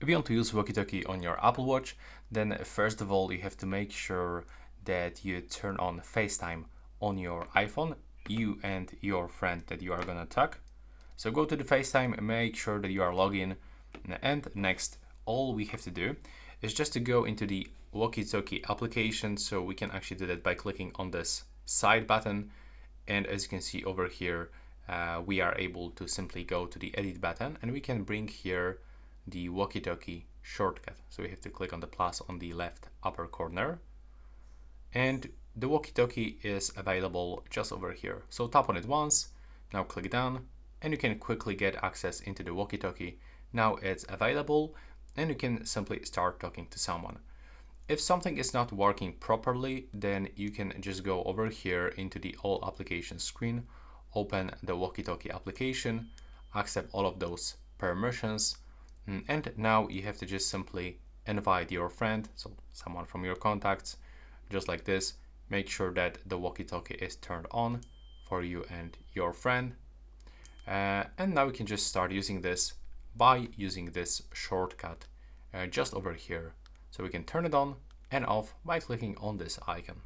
you want to use Walkie-Talkie on your Apple Watch, then first of all, you have to make sure that you turn on FaceTime on your iPhone, you and your friend that you are gonna talk. So go to the FaceTime and make sure that you are logged in. And next, all we have to do is just to go into the Walkie-Talkie application. So we can actually do that by clicking on this side button. And as you can see over here, we are able to simply go to the edit button and we can bring here the Walkie-Talkie shortcut. So we have to click on the plus on the left upper corner. And the Walkie-Talkie is available just over here. So tap on it once, now click down, and you can quickly get access into the Walkie-Talkie. Now it's available and you can simply start talking to someone. If something is not working properly, then you can just go over here into the all applications screen, open the Walkie-Talkie application, accept all of those permissions, and now you have to just simply invite your friend, so someone from your contacts, just like this. Make sure that the Walkie-Talkie is turned on for you and your friend. And now we can just start using this by using this shortcut just over here. So we can turn it on and off by clicking on this icon.